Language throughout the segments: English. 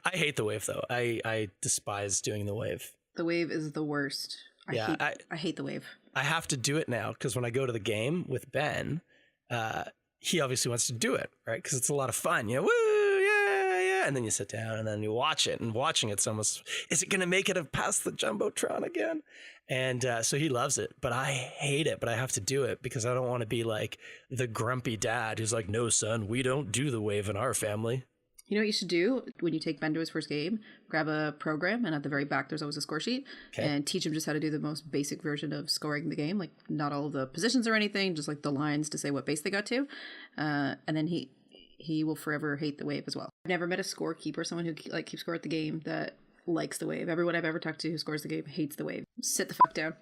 I hate the wave though. I despise doing the wave. The wave is the worst. I hate the wave. I have to do it now because when I go to the game with Ben, he obviously wants to do it, right? Because it's a lot of fun. Woo, yeah, yeah. And then you sit down and then you watch it. And watching it's almost, is it going to make it past the Jumbotron again? And so he loves it, but I hate it, but I have to do it because I don't want to be like the grumpy dad who's like, no, son, we don't do the wave in our family. You know what you should do when you take Ben to his first game? Grab a program, and at the very back there's always a score sheet, and teach him just how to do the most basic version of scoring the game. Like not all of the positions or anything, just like the lines to say what base they got to. And then he will forever hate the wave as well. I've never met a scorekeeper, someone who like keeps score at the game, that likes the wave. Everyone I've ever talked to who scores the game hates the wave. Sit the fuck down.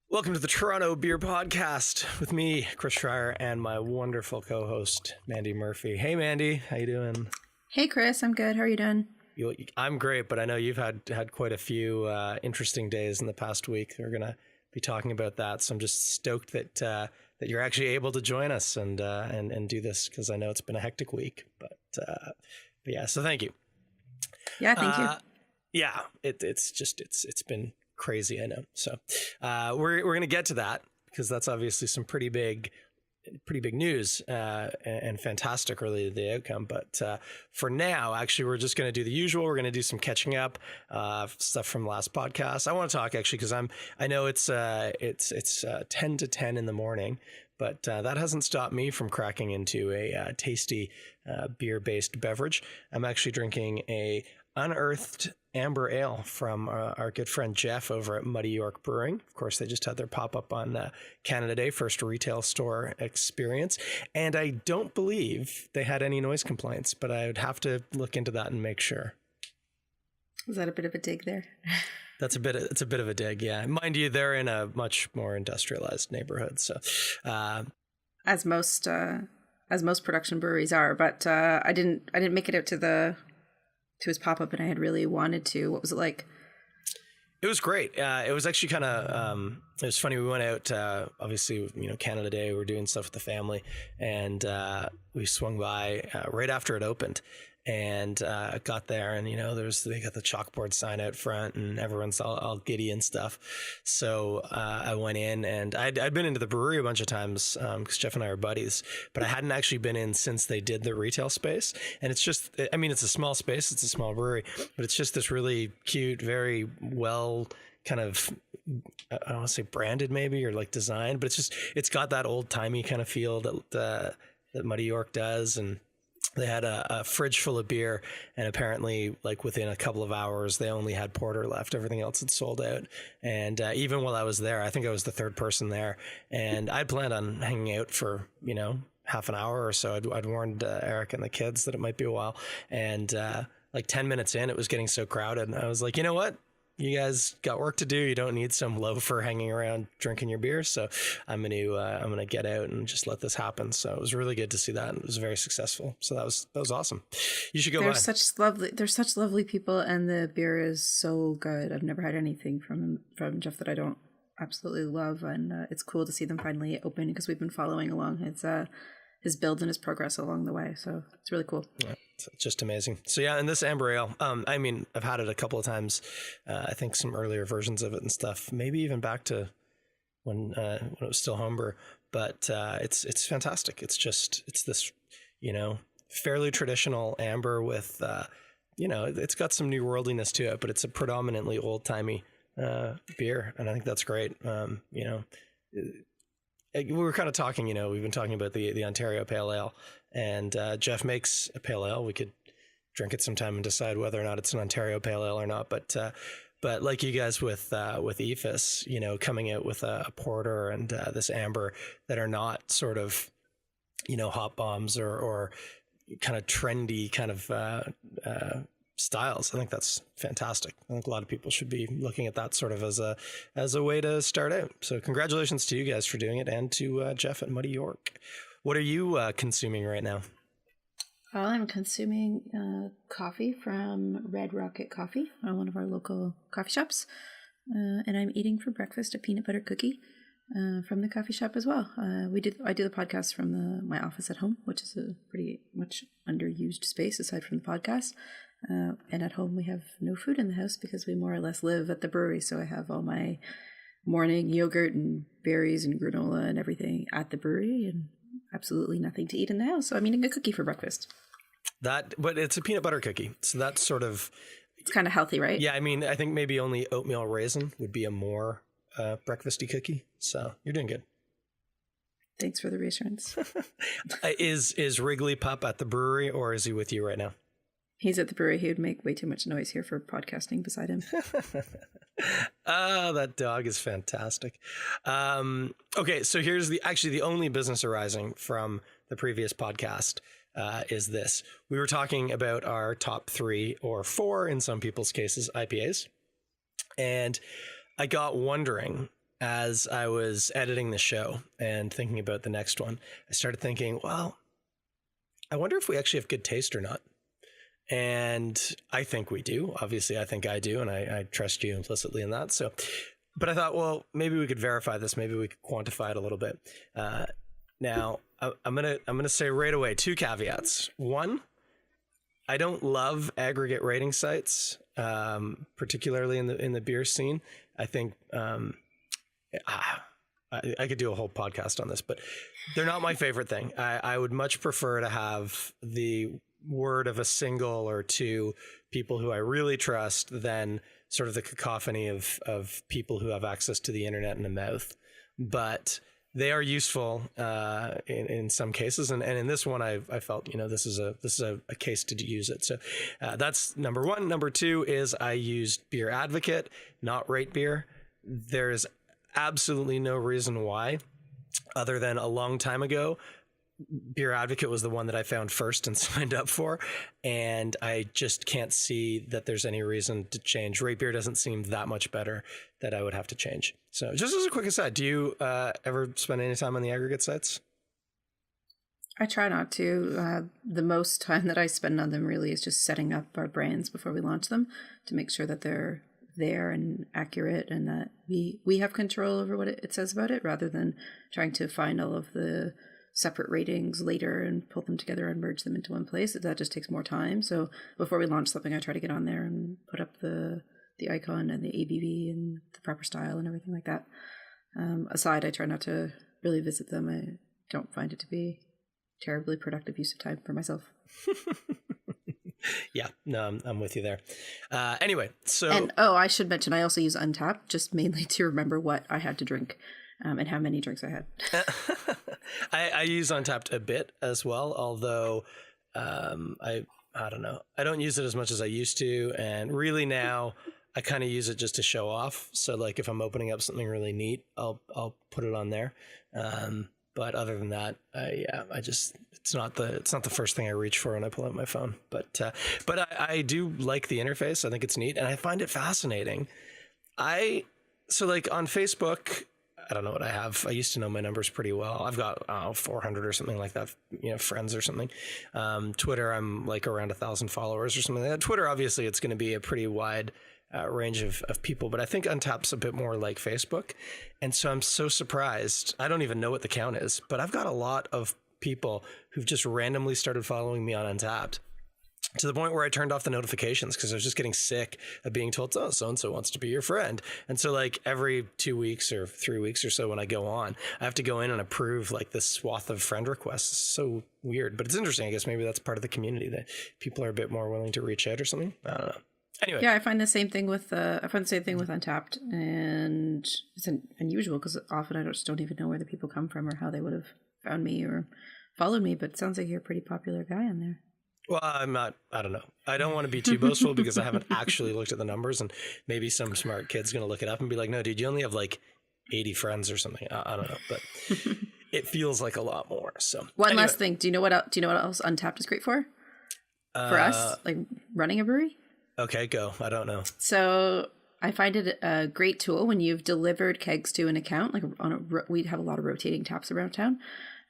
Welcome to the Toronto Beer Podcast with me, Chris Schreier, and my wonderful co-host, Mandie Murphy. Hey, Mandie. How you doing? Hey, Chris. I'm good. How are you doing? I'm great, but I know you've had quite a few interesting days in the past week. We're going to be talking about that, so I'm just stoked that you're actually able to join us and do this, because I know it's been a hectic week. But yeah, so thank you. Yeah, thank you. Yeah, it's been crazy, I know. So we're going to get to that, because that's obviously some pretty big news and fantastic really the outcome. But for now, actually, we're just going to do the usual. We're going to do some catching up stuff from the last podcast. I want to talk actually because I know it's 10 to 10 in the morning, but that hasn't stopped me from cracking into a tasty beer-based beverage. I'm actually drinking a unearthed amber ale from our good friend Jeff over at Muddy York Brewing. Of course, they just had their pop-up on Canada Day, first retail store experience. And I don't believe they had any noise complaints, but I would have to look into that and make sure. Was that a bit of a dig there? It's a bit of a dig, yeah. Mind you, they're in a much more industrialized neighborhood, so as most production breweries are. But I didn't make it out to his pop-up, and I had really wanted to. What was it like? It was great. It was actually kind of, it was funny. We went out, obviously, Canada Day, we were doing stuff with the family, and we swung by right after it opened, and got there, and they got the chalkboard sign out front, and everyone's all giddy and stuff. So I went in, and I'd been into the brewery a bunch of times because Jeff and I are buddies, but I hadn't actually been in since they did the retail space. And it's just, it's a small space, it's a small brewery, but it's just this really cute, very well kind of, I don't want to say branded maybe, or like designed, but it's got that old timey kind of feel that Muddy York does. And they had a fridge full of beer, and apparently, like within a couple of hours, they only had porter left. Everything else had sold out. And even while I was there, I think I was the third person there, and I planned on hanging out for half an hour or so. I'd warned Eric and the kids that it might be a while, and like 10 minutes in, it was getting so crowded, and I was like, you know what? You guys got work to do. You don't need some loafer hanging around drinking your beer. So I'm gonna get out and just let this happen. So it was really good to see that, and it was very successful. So that was awesome. You should go. They're such lovely people, and the beer is so good. I've never had anything from Jeff that I don't absolutely love, and it's cool to see them finally open, because we've been following along his build and his progress along the way. So it's really cool. Yeah, it's just amazing. So yeah, and this amber ale, I've had it a couple of times. I think some earlier versions of it and stuff, maybe even back to when it was still homebrew, but it's fantastic. It's this, fairly traditional amber with, it's got some new worldliness to it, but it's a predominantly old timey beer. And I think that's great. We were kind of talking, we've been talking about the Ontario Pale Ale, and Jeff makes a pale ale. We could drink it sometime and decide whether or not it's an Ontario Pale Ale or not. But like you guys with EFIS, coming out with a porter and this amber that are not sort of, hop bombs or kind of trendy kind of styles. I think that's fantastic. I think a lot of people should be looking at that sort of as a way to start out. So congratulations to you guys for doing it, and to Jeff at Muddy York. What are you consuming right now? Well, I'm consuming coffee from Red Rocket Coffee, one of our local coffee shops, and I'm eating for breakfast a peanut butter cookie from the coffee shop as well. I do the podcast from my office at home, which is a pretty much underused space aside from the podcast. And at home we have no food in the house because we more or less live at the brewery. So I have all my morning yogurt and berries and granola and everything at the brewery, and absolutely nothing to eat in the house. So I'm eating a cookie for breakfast. But it's a peanut butter cookie. So that's sort of... It's kind of healthy, right? Yeah, I mean, I think maybe only oatmeal raisin would be a more breakfasty cookie. So you're doing good. Thanks for the reassurance. Is Wrigley Pup at the brewery, or is he with you right now? He's at the brewery. He would make way too much noise here for podcasting beside him. Oh, that dog is fantastic. Okay, so here's the only business arising from the previous podcast is this. We were talking about our top 3 or 4, in some people's cases, IPAs. And I got wondering, as I was editing the show and thinking about the next one, I started thinking, well, I wonder if we actually have good taste or not. And I think we do. Obviously, I think I do. And I trust you implicitly in that. So, but I thought, well, maybe we could verify this. Maybe we could quantify it a little bit. Now, I'm gonna say right away 2 caveats. 1, I don't love aggregate rating sites, particularly in the beer scene. I think I could do a whole podcast on this, but they're not my favorite thing. I would much prefer to have the word of a single or 2 people who I really trust than sort of the cacophony of people who have access to the internet and a mouth. But they are useful in some cases, and in this one, I felt this is a case to use it. So that's number 1. Number 2 is I used Beer Advocate, not Rate Beer. There's absolutely no reason why, other than a long time ago, Beer Advocate was the one that I found first and signed up for, and I just can't see that there's any reason to change. Rate Beer doesn't seem that much better that I would have to change. So just as a quick aside, do you ever spend any time on the aggregate sites? I try not to. The most time that I spend on them really is just setting up our brands before we launch them to make sure that they're there and accurate and that we have control over what it says about it, rather than trying to find all of the separate ratings later and pull them together and merge them into one place. That just takes more time. So before we launch something, I try to get on there and put up the icon and the ABV and the proper style and everything like that. Aside, I try not to really visit them. I don't find it to be terribly productive use of time for myself. Yeah, no, I'm with you there. Anyway, so... And, I should mention, I also use Untappd, just mainly to remember what I had to drink and how many drinks I had. I use Untappd a bit as well, although I don't know. I don't use it as much as I used to, and really now I kind of use it just to show off. So like if I'm opening up something really neat, I'll put it on there. But other than that, it's not the first thing I reach for when I pull out my phone. But I do like the interface. I think it's neat, and I find it fascinating. So like on Facebook, I don't know what I have. I used to know my numbers pretty well. I've got 400 or something like that, friends or something. Twitter, I'm like around 1,000 followers or something like that. Twitter, obviously, it's going to be a pretty wide range of people, but I think Untappd's a bit more like Facebook. And so I'm so surprised. I don't even know what the count is, but I've got a lot of people who've just randomly started following me on Untappd, to the point where I turned off the notifications because I was just getting sick of being told, oh, so-and-so wants to be your friend. And so like every 2 weeks or 3 weeks or so when I go on, I have to go in and approve like this swath of friend requests. It's so weird, but it's interesting. I guess maybe that's part of the community that people are a bit more willing to reach out or something. I don't know. Anyway. Yeah, I find the same thing with Untappd, and it's unusual because often I just don't even know where the people come from or how they would have found me or followed me, but it sounds like you're a pretty popular guy on there. Well, I'm not, I don't know. I don't want to be too boastful because I haven't actually looked at the numbers, and maybe some smart kid's going to look it up and be like, no, dude, you only have like 80 friends or something. I don't know, but it feels like a lot more. So one last thing. Do you know what else Untappd is great for? For us, like running a brewery? Okay, go. I don't know. So I find it a great tool when you've delivered kegs to an account. Like we'd have a lot of rotating taps around town,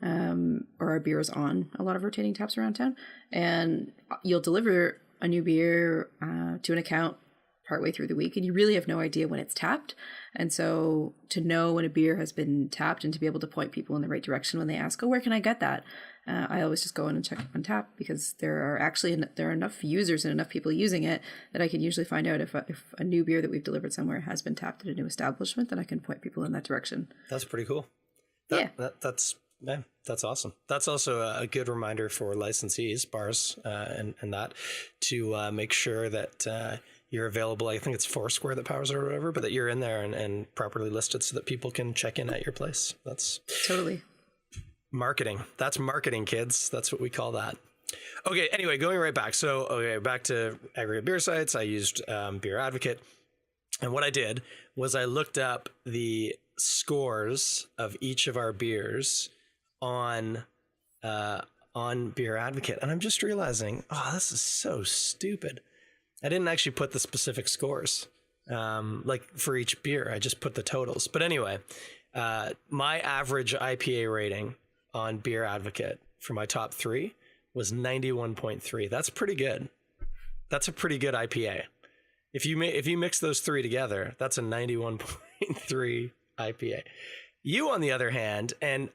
or our beer is on a lot of rotating taps around town, and you'll deliver a new beer to an account partway through the week, and you really have no idea when it's tapped. And so to know when a beer has been tapped and to be able to point people in the right direction when they ask, oh, where can I get that? I always just go in and check Untappd, because there are enough users and enough people using it that I can usually find out if a new beer that we've delivered somewhere has been tapped at a new establishment, then I can point people in that direction. That's pretty cool. That's awesome. That's also a good reminder for licensees, bars, and that to make sure that you're available. I think it's Foursquare that powers it or whatever, but that you're in there and properly listed so that people can check in at your place. That's totally marketing. That's marketing, kids. That's what we call that. Okay. Anyway, going right back. So, back to Aggregate beer sites. I used Beer Advocate. And what I did was I looked up the scores of each of our beers on Beer Advocate. And I'm just realizing, this is so stupid. I didn't actually put the specific scores, like for each beer. I just put the totals. But anyway, my average IPA rating on Beer Advocate for my top 3 was 91.3. That's pretty good. That's a pretty good IPA. If you mix those 3 together, that's a 91.3 IPA. You, on the other hand, and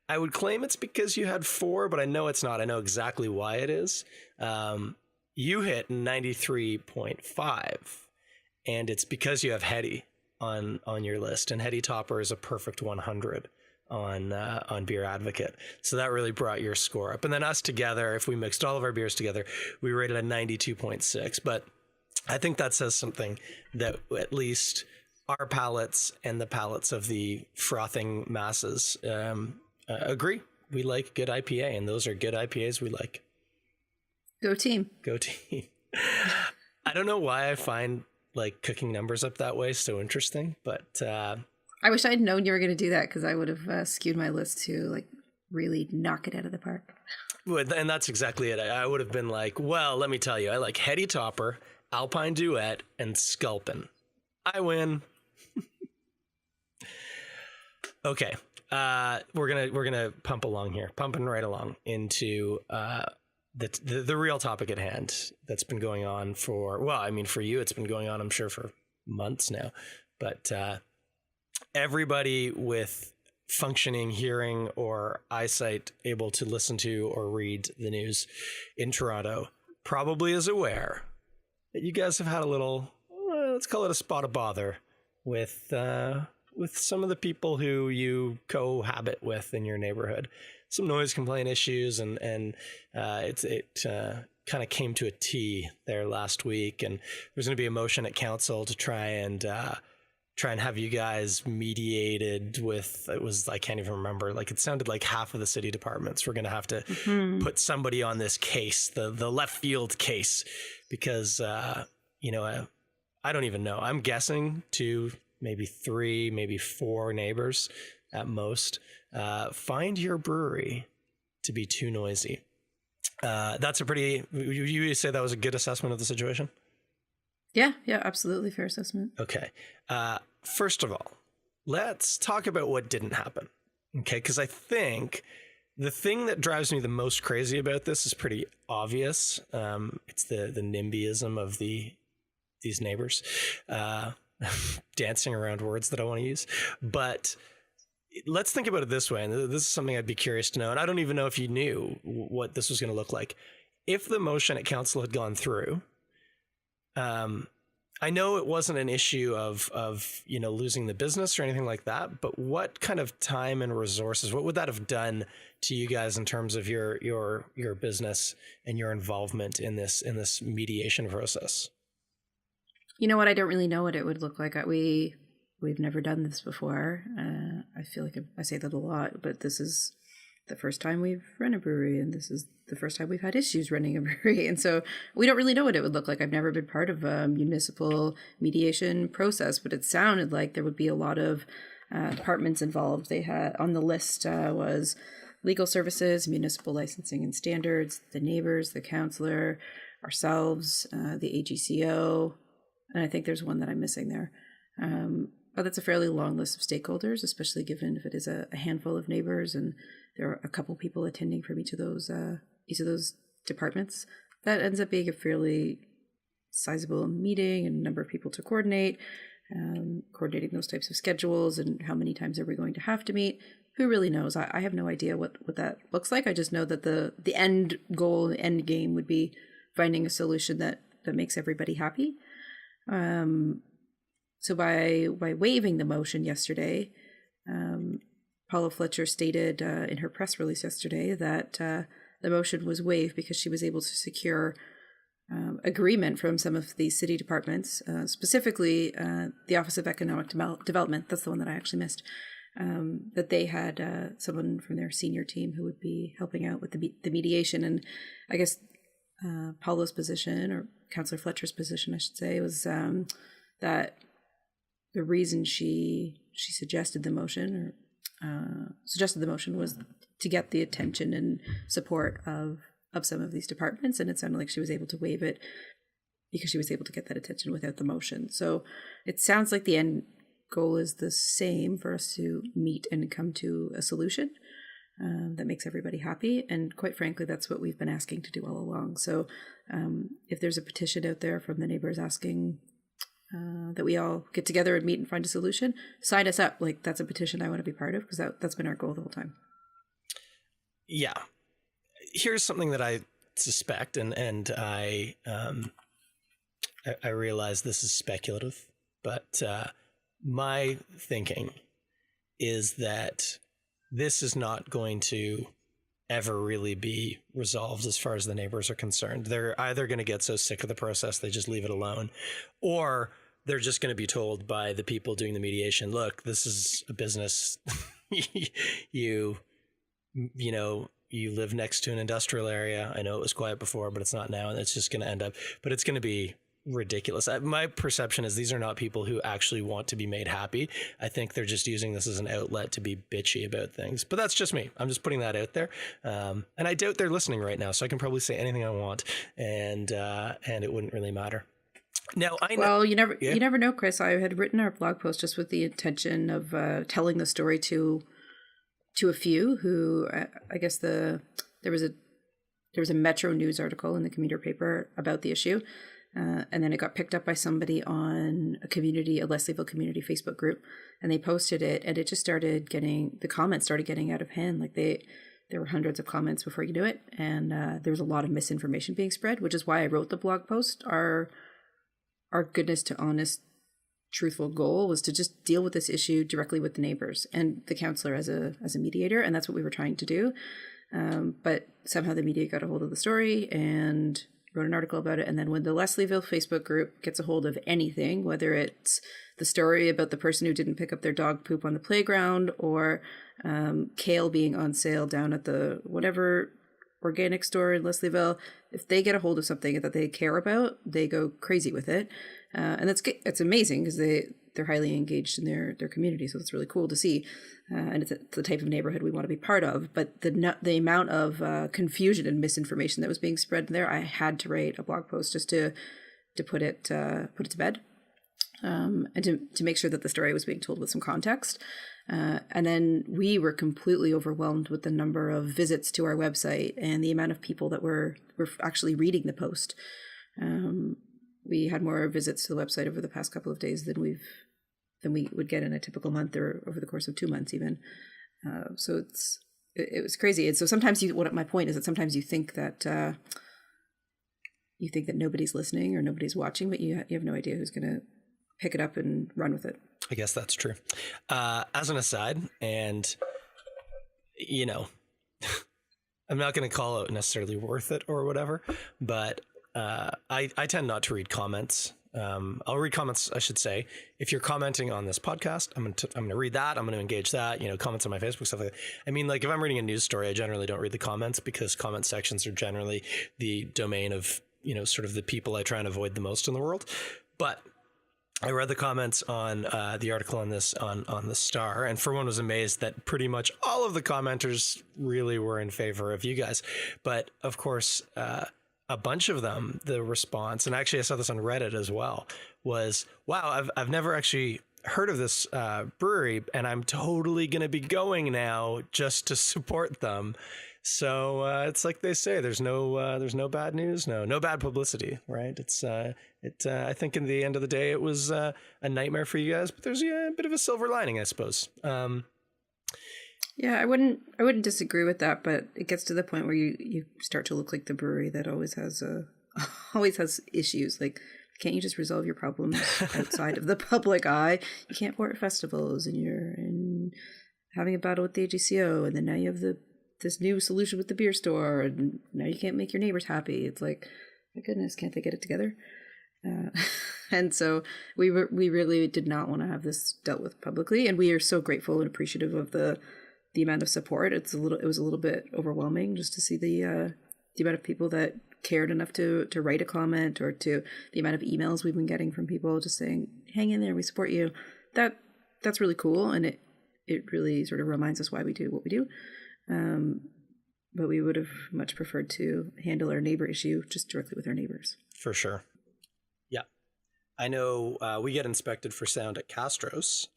I would claim it's because you had 4, but I know it's not. I know exactly why it is. You hit 93.5, and it's because you have Heady on your list, and Heady Topper is a perfect 100 on Beer Advocate. So that really brought your score up. And then us together, if we mixed all of our beers together, we rated a 92.6. But I think that says something that at least our palates and the palates of the frothing masses agree. We like good IPA, and those are good IPAs we like. Go team. Go team. I don't know why I find like cooking numbers up that way so interesting, but I wish I'd known you were going to do that, because I would have skewed my list to like really knock it out of the park. And that's exactly it. I would have been like, well, let me tell you, I like Heady Topper, Alpine Duet, and Sculpin. I win. Okay. We're gonna pumping right along into the real topic at hand that's been going on for you, it's been going on, I'm sure, for months now. But everybody with functioning hearing or eyesight able to listen to or read the news in Toronto probably is aware that you guys have had a little, let's call it a spot of bother with some of the people who you cohabit with in your neighborhood. Some noise complaint issues, and it kind of came to a T there last week, and there's going to be a motion at council to try and have you guys mediated with, I can't even remember, like it sounded like half of the city departments were going to have to put somebody on this case, the left field case, because I don't even know. I'm guessing 2, maybe 3, maybe 4 neighbors at most find your brewery to be too noisy. That's a pretty, you say that was a good assessment of the situation? Yeah, absolutely fair assessment. Okay. First of all, let's talk about what didn't happen. Okay, because I think the thing that drives me the most crazy about this is pretty obvious. It's the NIMBYism of these neighbors, dancing around words that I want to use. But let's think about it this way, and this is something I'd be curious to know, and I don't even know if you knew what this was going to look like. If the motion at council had gone through, I know it wasn't an issue of losing the business or anything like that, but what kind of time and resources, what would that have done to you guys in terms of your business and your involvement in this mediation process? You know what? I don't really know what it would look like. We've never done this before. I feel like I say that a lot, but this is the first time we've run a brewery, and this is the first time we've had issues running a brewery. And so we don't really know what it would look like. I've never been part of a municipal mediation process, but it sounded like there would be a lot of departments involved. They had on the list was legal services, municipal licensing and standards, the neighbors, the councillor, ourselves, the AGCO, and I think there's one that I'm missing there. But that's a fairly long list of stakeholders, especially given if it is a handful of neighbors and there are a couple people attending from each of those departments. That ends up being a fairly sizable meeting and a number of people to coordinate, coordinating those types of schedules and how many times are we going to have to meet. Who really knows? I have no idea what that looks like. I just know that the end goal, the end game would be finding a solution that makes everybody happy. So by waiving the motion yesterday, Paula Fletcher stated in her press release yesterday that the motion was waived because she was able to secure agreement from some of the city departments, specifically the Office of Economic Development. That's the one that I actually missed. That they had someone from their senior team who would be helping out with the mediation. And I guess Paula's position, or Councillor Fletcher's position, I should say, was that the reason she suggested the motion was to get the attention and support of some of these departments, and it sounded like she was able to waive it because she was able to get that attention without the motion. So it sounds like the end goal is the same, for us to meet and come to a solution that makes everybody happy. And quite frankly, that's what we've been asking to do all along. So if there's a petition out there from the neighbors asking that we all get together and meet and find a solution, sign us up. Like, that's a petition I want to be part of, because that's been our goal the whole time. Yeah. Here's something that I suspect, and I realize this is speculative, but my thinking is that this is not going to ever really be resolved as far as the neighbors are concerned. They're either going to get so sick of the process they just leave it alone, or they're just going to be told by the people doing the mediation, look, this is a business. you live next to an industrial area. I know it was quiet before, but it's not now. And it's just going to end up, but it's going to be ridiculous. My perception is these are not people who actually want to be made happy. I think they're just using this as an outlet to be bitchy about things. But that's just me. I'm just putting that out there. And I doubt they're listening right now, so I can probably say anything I want, and it wouldn't really matter. Now, I know. Well, you never know, Chris. I had written our blog post just with the intention of telling the story to a few who, I guess there was a Metro News article in the commuter paper about the issue. And then it got picked up by somebody on a Leslieville community Facebook group, and they posted it, and it just the comments started getting out of hand. Like there were hundreds of comments before you knew it. And there was a lot of misinformation being spread, which is why I wrote the blog post. Our goodness to honest, truthful goal was to just deal with this issue directly with the neighbors and the councillor as a mediator. And that's what we were trying to do. But somehow the media got a hold of the story and wrote an article about it. And then when the Leslieville Facebook group gets a hold of anything, whether it's the story about the person who didn't pick up their dog poop on the playground, or kale being on sale down at the whatever organic store in Leslieville, if they get a hold of something that they care about, they go crazy with it. And it's amazing, because they're highly engaged in their community. So it's really cool to see. And it's the type of neighborhood we want to be part of. But the amount of confusion and misinformation that was being spread there, I had to write a blog post just to put it to bed, and to make sure that the story was being told with some context. And then we were completely overwhelmed with the number of visits to our website and the amount of people that were actually reading the post. We had more visits to the website over the past couple of days than we would get in a typical month, or over the course of 2 months even. So it was crazy. And so sometimes my point is that sometimes you think that nobody's listening or nobody's watching, but you have no idea who's going to pick it up and run with it. I guess that's true. As an aside, and I'm not going to call it necessarily worth it or whatever, but I tend not to read comments. I'll read comments, I should say. If you're commenting on this podcast, I'm going to read that. I'm going to engage that, comments on my Facebook, stuff like that. I mean, like, if I'm reading a news story, I generally don't read the comments, because comment sections are generally the domain of, sort of the people I try and avoid the most in the world. But I read the comments on the article on this on the Star, and for one was amazed that pretty much all of the commenters really were in favor of you guys. But of course, a bunch of them, the response, and actually I saw this on Reddit as well, was, wow, I've never actually heard of this brewery, and I'm totally going to be going now just to support them. So it's like they say, there's no bad news, no bad publicity, right? I think in the end of the day, it was a nightmare for you guys, but there's a bit of a silver lining, I suppose. Yeah, I wouldn't disagree with that, but it gets to the point where you start to look like the brewery that always has issues. Like, can't you just resolve your problems outside of the public eye? You can't pour at festivals, and you're having a battle with the AGCO, and then now you have this new solution with the beer store, and now you can't make your neighbors happy. It's like, my goodness, can't they get it together? And so we really did not want to have this dealt with publicly, and we are so grateful and appreciative of the amount of support. It was a little bit overwhelming just to see the amount of people that cared enough to write a comment, or to the amount of emails we've been getting from people just saying, hang in there, we support you. That's really cool, and it really sort of reminds us why we do what we do. But we would have much preferred to handle our neighbor issue just directly with our neighbors. For sure. Yeah. I know we get inspected for sound at Castro's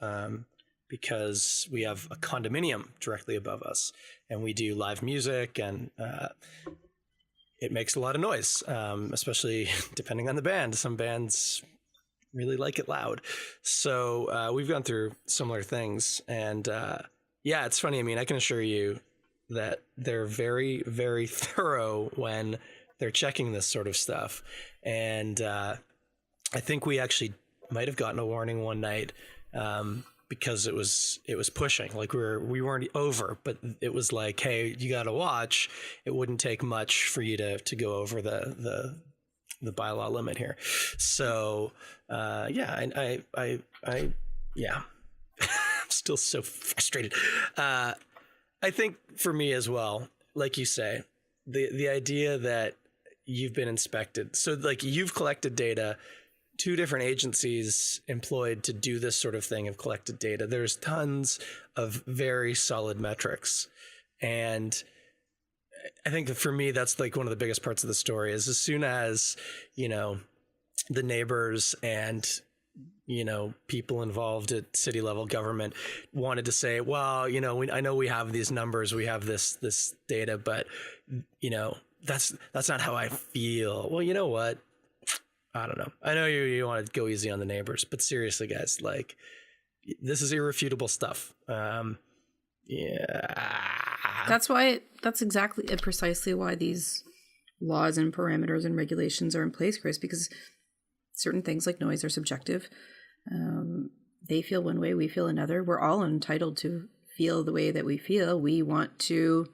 because we have a condominium directly above us, and we do live music, and it makes a lot of noise, especially depending on the band. Some bands really like it loud. So we've gone through similar things, and yeah, it's funny. I mean, I can assure you that they're very, very thorough when they're checking this sort of stuff. And I think we actually might have gotten a warning one night because it was pushing. Like we weren't over, but it was like, hey, you got to watch. It wouldn't take much for you to go over the bylaw limit here. So yeah, I yeah, I'm still so frustrated. I think for me as well, like you say, the idea that you've been inspected. So like you've collected data, 2 different agencies employed to do this sort of thing have collected data. There's tons of very solid metrics. And I think that for me, that's like one of the biggest parts of the story is as soon as, the neighbors and, people involved at city level government wanted to say, well, I know we have these numbers, we have this data, but, that's not how I feel. Well, you know what? I don't know. I know you want to go easy on the neighbors, but seriously, guys, like this is irrefutable stuff. Yeah. That's exactly and precisely why these laws and parameters and regulations are in place, Chris, because certain things like noise are subjective. They feel one way, we feel another. We're all entitled to feel the way that we feel. We want to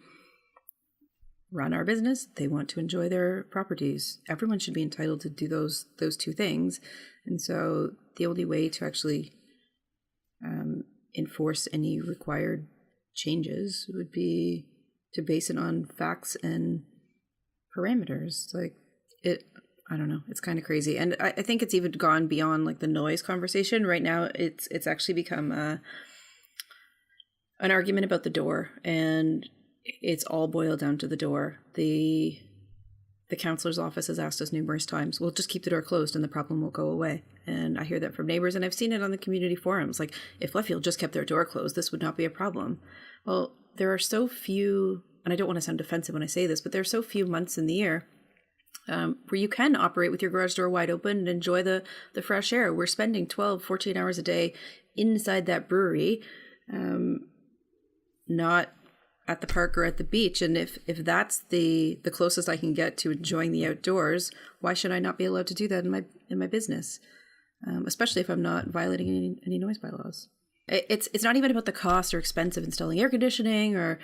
run our business. They want to enjoy their properties. Everyone should be entitled to do those 2 things. And so the only way to actually enforce any required changes would be to base it on facts and parameters. Like I don't know. It's kind of crazy. And I think it's even gone beyond like the noise conversation. Right now, it's actually become an argument about the door, and it's all boiled down to the door. The counselor's office has asked us numerous times, well, just keep the door closed and the problem will go away. And I hear that from neighbors, and I've seen it on the community forums. Like, if Luffield just kept their door closed, this would not be a problem. Well, there are so few, and I don't want to sound defensive when I say this, but there are so few months in the year where you can operate with your garage door wide open and enjoy the fresh air. We're spending 12, 14 hours a day inside that brewery, not at the park or at the beach. And if that's the closest I can get to enjoying the outdoors, why should I not be allowed to do that in my business? Especially if I'm not violating any noise bylaws. It's not even about the cost or expense of installing air conditioning or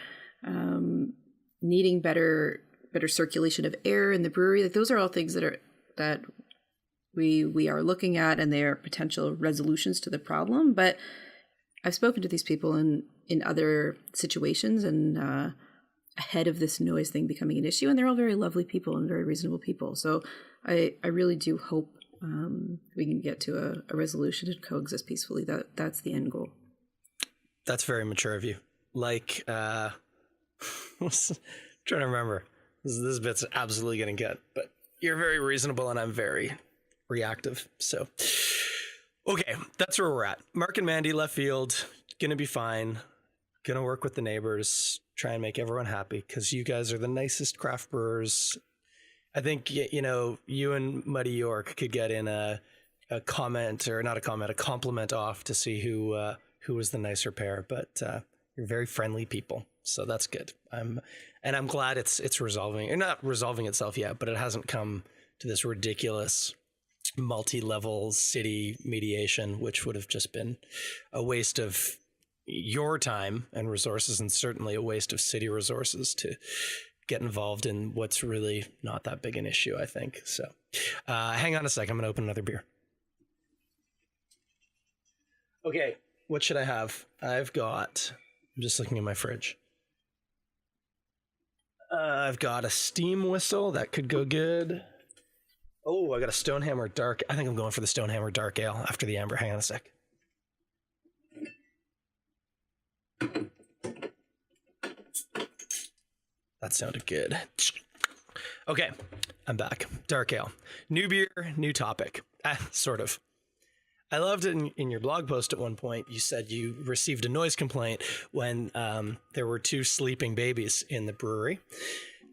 needing better circulation of air in the brewery. Like, those are all things that we are looking at, and they are potential resolutions to the problem. But I've spoken to these people in other situations and ahead of this noise thing becoming an issue, and they're all very lovely people and very reasonable people. So I really do hope we can get to a resolution and coexist peacefully. That's the end goal. That's very mature of you. Like, trying to remember. This bit's absolutely going to get, but you're very reasonable and I'm very reactive. So, Okay, that's where we're at. Mark and Mandie left field, gonna be fine. Gonna work with the neighbors, try and make everyone happy because you guys are the nicest craft brewers. I think you and Muddy York could get in a comment, or not a comment, a compliment off to see who was the nicer pair. But you're very friendly people, so that's good. I'm glad it's resolving, or not resolving itself yet, but it hasn't come to this ridiculous multi-level city mediation, which would have just been a waste of your time and resources, and certainly a waste of city resources to get involved in what's really not that big an issue, I think. So hang on a sec. I'm going to open another beer. Okay, what should I have? I'm just looking in my fridge. I've got a steam whistle. That could go good. Oh, I got a Stonehammer Dark. I think I'm going for the Stonehammer Dark Ale after the Amber. Hang on a sec. That sounded good. Okay, I'm back. Dark Ale. New beer, new topic. Sort of. I loved it in your blog post at one point. You said you received a noise complaint when there were 2 sleeping babies in the brewery.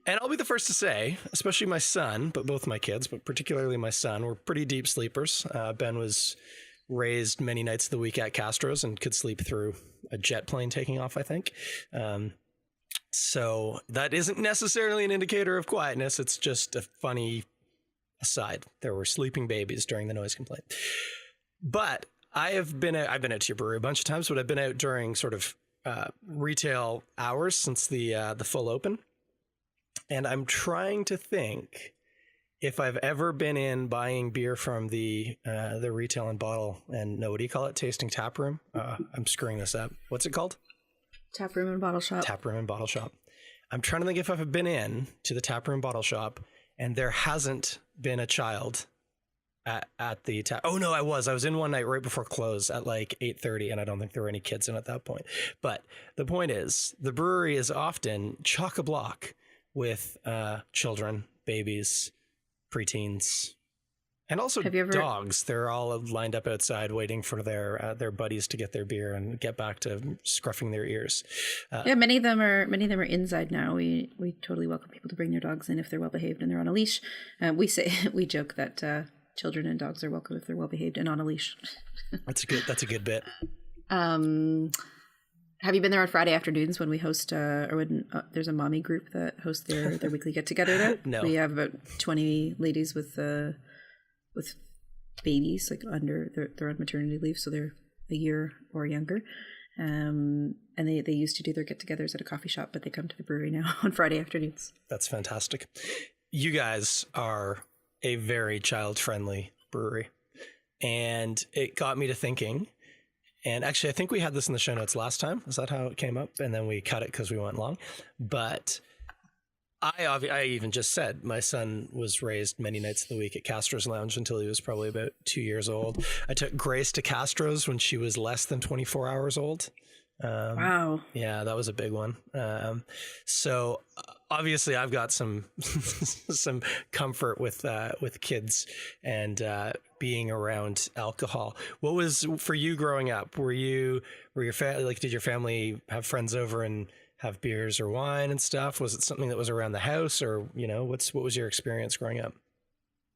And I'll be the first to say, especially my son, but both my kids, but particularly my son, were pretty deep sleepers. Ben was raised many nights of the week at Castro's and could sleep through a jet plane taking off, I think. So that isn't necessarily an indicator of quietness. It's just a funny aside. There were sleeping babies during the noise complaint. But I've been out to your brewery a bunch of times, but I've been out during sort of retail hours since the full open. And I'm trying to think if I've ever been in buying beer from the retail and bottle and what do you call it? Tasting tap room. I'm screwing this up. What's it called? Tap room and bottle shop. Tap room and bottle shop. I'm trying to think if I've been in to the tap room bottle shop and there hasn't been a child at the tap. Oh no, I was in one night right before close at like 8:30, and I don't think there were any kids in at that point. But the point is, the brewery is often chock-a-block with children, babies, preteens, and also dogs. They're all lined up outside waiting for their buddies to get their beer and get back to scruffing their ears. Yeah, many of them are inside now. We totally welcome people to bring their dogs in if they're well behaved and they're on a leash. We joke that children and dogs are welcome if they're well behaved and on a leash. That's a good bit. Have you been there on Friday afternoons when we host, or when there's a mommy group that hosts their weekly get together there? No. We have about 20 ladies with babies, like they're on maternity leave, so they're a year or younger. And they used to do their get-togethers at a coffee shop, but they come to the brewery now on Friday afternoons. That's fantastic. You guys are a very child-friendly brewery, and it got me to thinking. And actually, I think we had this in the show notes last time. Is that how it came up? And then we cut it because we went long. But I even just said my son was raised many nights of the week at Castro's Lounge until he was probably about 2 years old. I took Grace to Castro's when she was less than 24 hours old. Wow. Yeah, that was a big one. So obviously I've got some some comfort with kids and being around alcohol. What was for you growing up? Were your family, like, did your family have friends over and have beers or wine and stuff? Was it something that was around the house, or what was your experience growing up?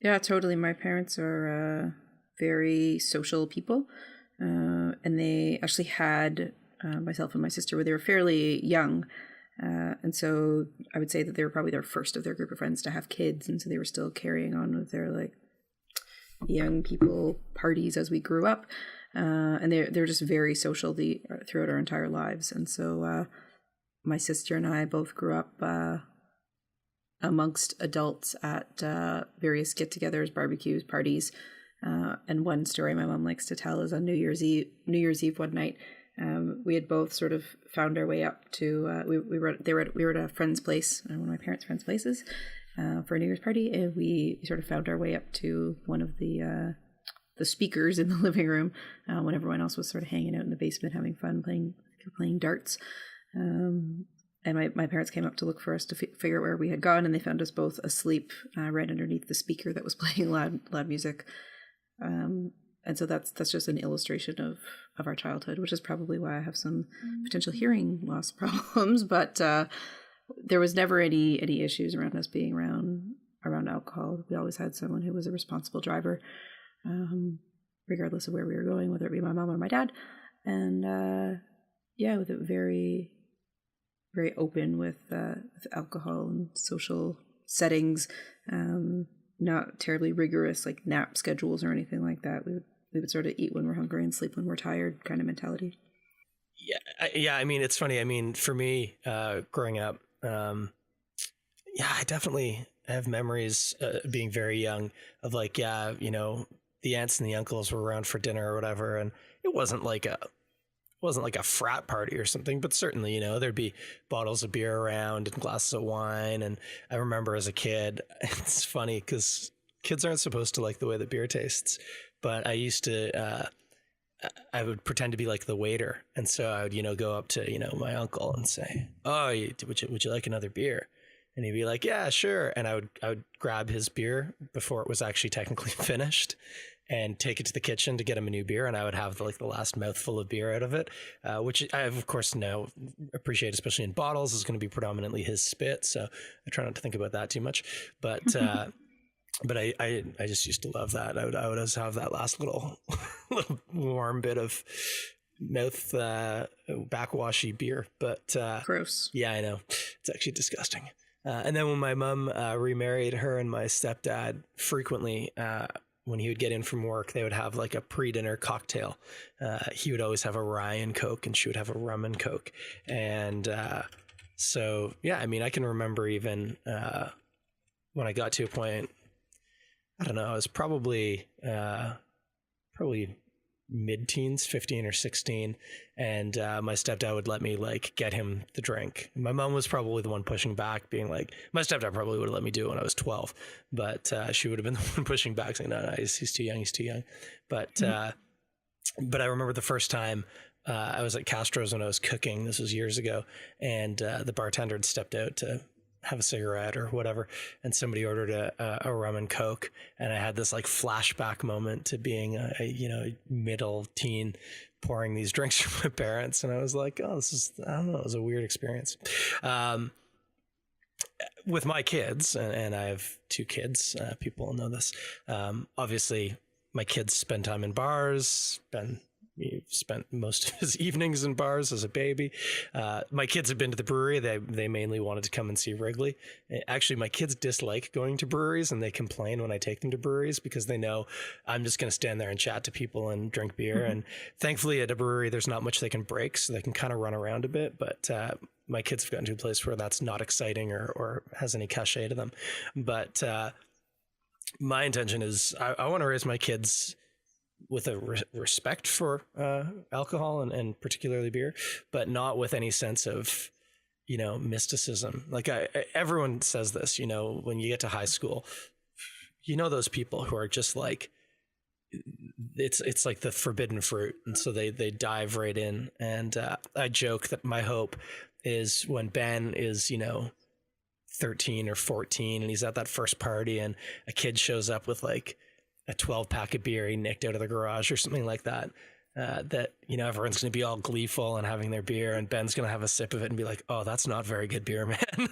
Yeah, totally. My parents are very social people, and they actually had myself and my sister when they were fairly young. And so I would say that they were probably their first of their group of friends to have kids. And so they were still carrying on with their like young people parties as we grew up. And they're just very social throughout our entire lives. And so my sister and I both grew up amongst adults at various get-togethers, barbecues, parties. And one story my mom likes to tell is on New Year's Eve one night. We had both sort of found our way up to we were at a friend's place, one of my parents' friends' places, for a New Year's party, and we sort of found our way up to one of the speakers in the living room when everyone else was sort of hanging out in the basement having fun playing darts. And my parents came up to look for us to figure out where we had gone, and they found us both asleep right underneath the speaker that was playing loud music. And so that's just an illustration of our childhood, which is probably why I have some potential hearing loss problems. But there was never any issues around us being around alcohol. We always had someone who was a responsible driver, regardless of where we were going, whether it be my mom or my dad. And with it very, very open with alcohol and social settings. Not terribly rigorous like nap schedules or anything like that. We would sort of eat when we're hungry and sleep when we're tired kind of mentality. Yeah. I mean, it's funny. I mean, for me, growing up, I definitely have memories being very young of like, the aunts and the uncles were around for dinner or whatever. And it wasn't like a frat party or something, but certainly, there'd be bottles of beer around and glasses of wine. And I remember as a kid, it's funny because kids aren't supposed to like the way that beer tastes, but I used to, I would pretend to be like the waiter. And so I would, go up to, my uncle and say, "Oh, would you like another beer?" And he'd be like, "Yeah, sure." And I would grab his beer before it was actually technically finished and take it to the kitchen to get him a new beer. And I would have the last mouthful of beer out of it, which I of course now appreciate, especially in bottles, is going to be predominantly his spit. So I try not to think about that too much, but I just used to love that. I would always have that last little warm bit of mouth backwashy beer, but gross. Yeah, I know, it's actually disgusting. And then when my mom remarried, her and my stepdad frequently, when he would get in from work, they would have like a pre-dinner cocktail. He would always have a rye and Coke, and she would have a rum and Coke. And so, yeah, I mean, I can remember even when I got to a point, I don't know, I was probably mid-teens, 15 or 16, and my stepdad would let me get him the drink. My mom was probably the one pushing back, being like, my stepdad probably would have let me do it when I was 12, but she would have been the one pushing back, saying, no, he's too young. But but I remember the first time I was at Castro's when I was cooking. This was years ago, and the bartender had stepped out to have a cigarette or whatever, and somebody ordered a rum and Coke, and I had this flashback moment to being a middle teen pouring these drinks for my parents, and I was like, oh, I don't know, it was a weird experience. With my kids, and I have 2 kids, people know this, obviously my kids spend time in bars, he spent most of his evenings in bars as a baby. My kids have been to the brewery. They mainly wanted to come and see Wrigley. Actually, my kids dislike going to breweries, and they complain when I take them to breweries because they know I'm just going to stand there and chat to people and drink beer. Mm-hmm. And thankfully at a brewery, there's not much they can break, so they can kind of run around a bit. But my kids have gotten to a place where that's not exciting or has any cachet to them. But my intention is I want to raise my kids with a respect for alcohol and particularly beer, but not with any sense of, mysticism. Everyone says this, when you get to high school, those people who are just it's like the forbidden fruit. And so they dive right in. And I joke that my hope is when Ben is, 13 or 14 and he's at that first party and a kid shows up with a 12-pack of beer he nicked out of the garage or something like that, that, everyone's going to be all gleeful and having their beer, and Ben's going to have a sip of it and be like, oh, that's not very good beer, man.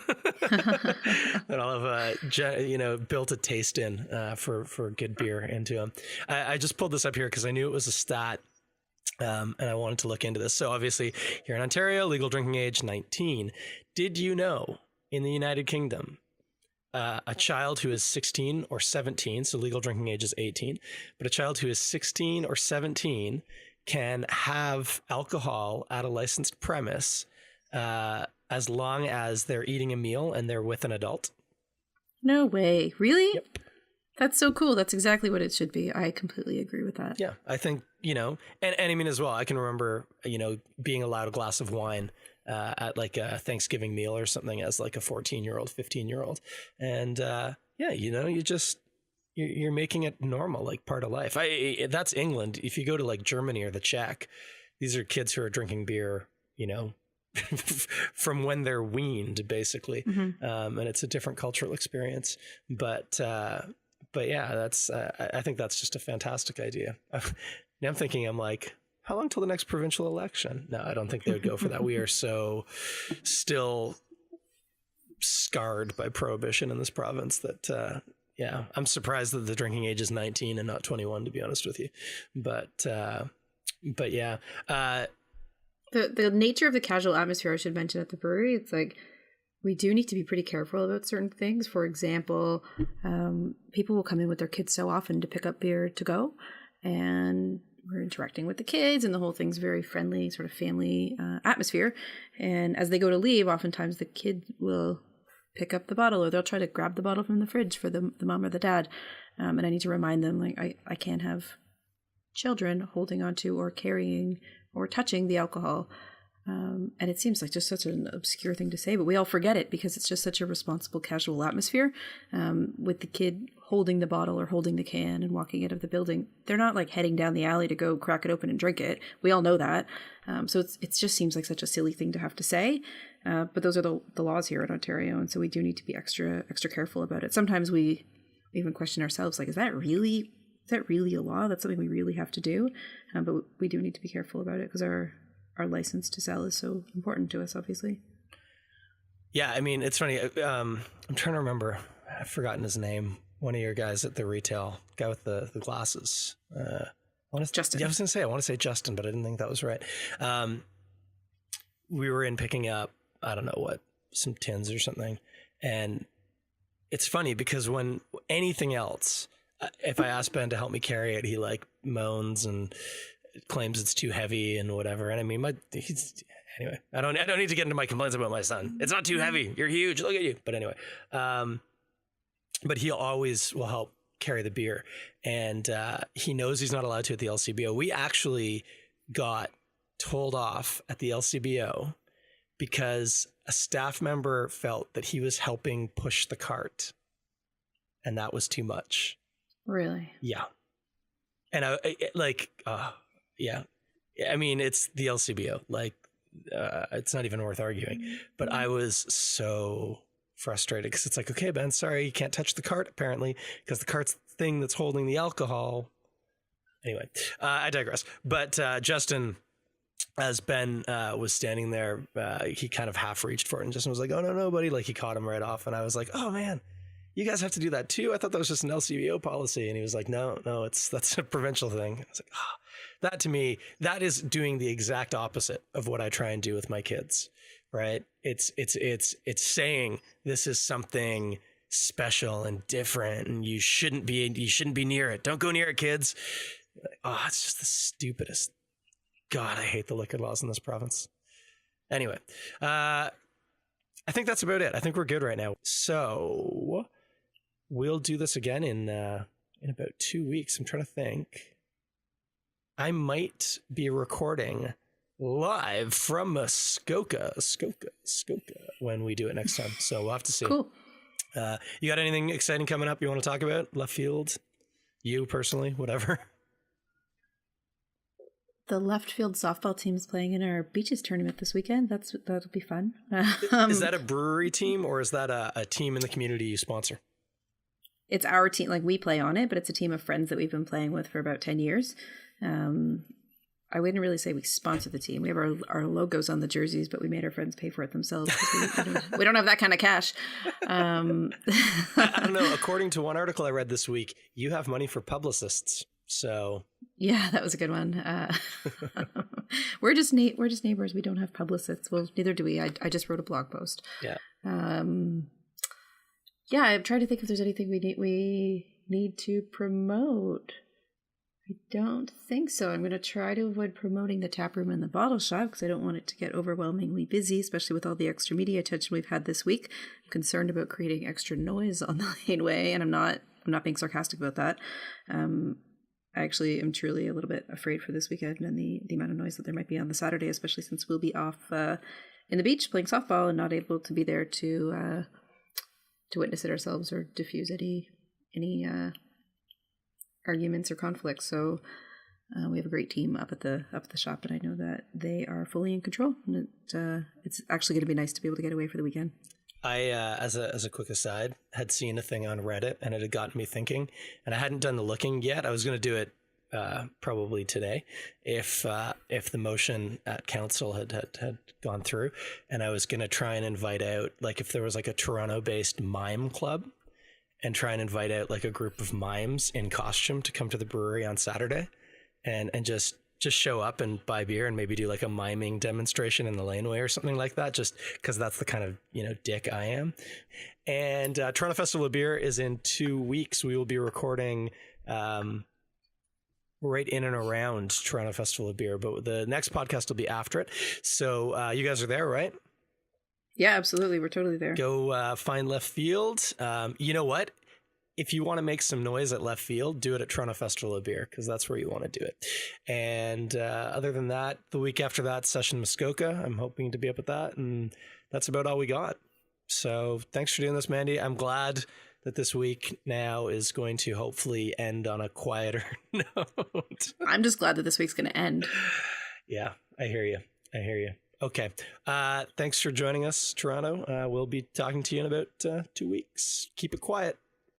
And I'll have, built a taste in for good beer into him. I just pulled this up here because I knew it was a stat, and I wanted to look into this. So obviously here in Ontario, legal drinking age 19. Did you know in the United Kingdom, a child who is 16 or 17, so legal drinking age is 18, but a child who is 16 or 17 can have alcohol at a licensed premise as long as they're eating a meal and they're with an adult? No way. Really? Yep. That's so cool. That's exactly what it should be. I completely agree with that. Yeah, I think, and I mean as well, I can remember, being allowed a glass of wine at a Thanksgiving meal or something as a 14-year-old, 15-year-old. And you're making it normal, part of life. That's England. If you go to Germany or the Czech, these are kids who are drinking beer, from when they're weaned, basically. Mm-hmm. And it's a different cultural experience. But But yeah, that's I think that's just a fantastic idea. Now I'm thinking, I'm like, how long till the next provincial election? No, I don't think they would go for that. We are so still scarred by prohibition in this province that yeah, I'm surprised that the drinking age is 19 and not 21, to be honest with you. But yeah. The nature of the casual atmosphere, I should mention, at the brewery, it's like we do need to be pretty careful about certain things. For example, people will come in with their kids so often to pick up beer to go, and we're interacting with the kids, and the whole thing's very friendly, sort of family atmosphere. And as they go to leave, oftentimes the kid will pick up the bottle, or they'll try to grab the bottle from the fridge for the mom or the dad. And I need to remind them, like, I can't have children holding onto or carrying or touching the alcohol. And it seems like just such an obscure thing to say, but we all forget it because it's just such a responsible, casual atmosphere. With the kid holding the bottle or holding the can and walking out of the building, they're not like heading down the alley to go crack it open and drink it. We all know that. So it just seems like such a silly thing to have to say. But those are the laws here in Ontario, and so we do need to be extra careful about it. Sometimes we even question ourselves, like, is that really a law? That's something we really have to do? But we do need to be careful about it because our license to sell is so important to us, obviously. Yeah, I mean, it's funny. I'm trying to remember. I've forgotten his name. One of your guys at the retail, guy with the glasses. Justin. Yeah, I was going to say, I want to say Justin, but I didn't think that was right. We were in picking up, I don't know what, some tins or something. And it's funny because when anything else, if I ask Ben to help me carry it, he like moans and claims it's too heavy and whatever. And I mean, anyway, I don't need to get into my complaints about my son. It's not too heavy. You're huge. Look at you. But anyway, but he always will help carry the beer, and he knows he's not allowed to at the LCBO. We actually got told off at the LCBO because a staff member felt that he was helping push the cart, and that was too much. Really? Yeah. And yeah. I mean, it's the LCBO. Like, it's not even worth arguing. But I was so frustrated because it's like, okay, Ben, sorry, you can't touch the cart apparently because the cart's the thing that's holding the alcohol. Anyway, I digress. But Justin, as Ben was standing there, he kind of half reached for it, and Justin was like, "Oh no, buddy!" Like he caught him right off, and I was like, "Oh man, you guys have to do that too? I thought that was just an LCBO policy." And he was like, "No, that's a provincial thing." I was like, "Ah." That to me, that is doing the exact opposite of what I try and do with my kids, right? It's saying this is something special and different, and you shouldn't be near it. Don't go near it, kids. Oh, it's just the stupidest. God, I hate the liquor laws in this province. Anyway, I think that's about it. I think we're good right now. So we'll do this again in about 2 weeks. I'm trying to think. I might be recording live from Muskoka, when we do it next time. So we'll have to see. Cool. You got anything exciting coming up you want to talk about? Left field? You personally? Whatever. The left field softball team's playing in our beaches tournament this weekend. That'll be fun. Is that a brewery team or is that a team in the community you sponsor? It's our team. Like, we play on it, but it's a team of friends that we've been playing with for about 10 years. I wouldn't really say we sponsor the team. We have our logos on the jerseys, but we made our friends pay for it themselves because we don't have that kind of cash. I don't know. According to one article I read this week, you have money for publicists. So yeah, that was a good one. We're just neighbors. We don't have publicists. Well, neither do we. I just wrote a blog post. Yeah. Yeah, I'm trying to think if there's anything we need to promote. I don't think so. I'm going to try to avoid promoting the tap room and the bottle shop because I don't want it to get overwhelmingly busy, especially with all the extra media attention we've had this week. I'm concerned about creating extra noise on the laneway, and I'm not being sarcastic about that. I actually am truly a little bit afraid for this weekend and the amount of noise that there might be on the Saturday, especially since we'll be off in the beach playing softball and not able to be there to witness it ourselves or diffuse any arguments or conflicts. So we have a great team up at the shop, and I know that they are fully in control. And it's actually going to be nice to be able to get away for the weekend. I, as a quick aside, had seen a thing on Reddit and it had gotten me thinking, and I hadn't done the looking yet. I was going to do it probably today if the motion at council had gone through, and I was going to try and invite out, like, if there was like a Toronto-based mime club, and try and invite out like a group of mimes in costume to come to the brewery on Saturday, and just show up and buy beer and maybe do like a miming demonstration in the laneway or something like that, just because that's the kind of, dick I am. And Toronto Festival of Beer is in 2 weeks. We will be recording right in and around Toronto Festival of Beer, but the next podcast will be after it. So you guys are there, right? Yeah, absolutely. We're totally there. Go find Left Field. You know what? If you want to make some noise at Left Field, do it at Toronto Festival of Beer, because that's where you want to do it. And other than that, the week after that, Session Muskoka. I'm hoping to be up at that. And that's about all we got. So thanks for doing this, Mandie. I'm glad that this week now is going to hopefully end on a quieter note. I'm just glad that this week's going to end. Yeah, I hear you. Okay. Thanks for joining us, Toronto. We'll be talking to you in about 2 weeks. Keep it quiet.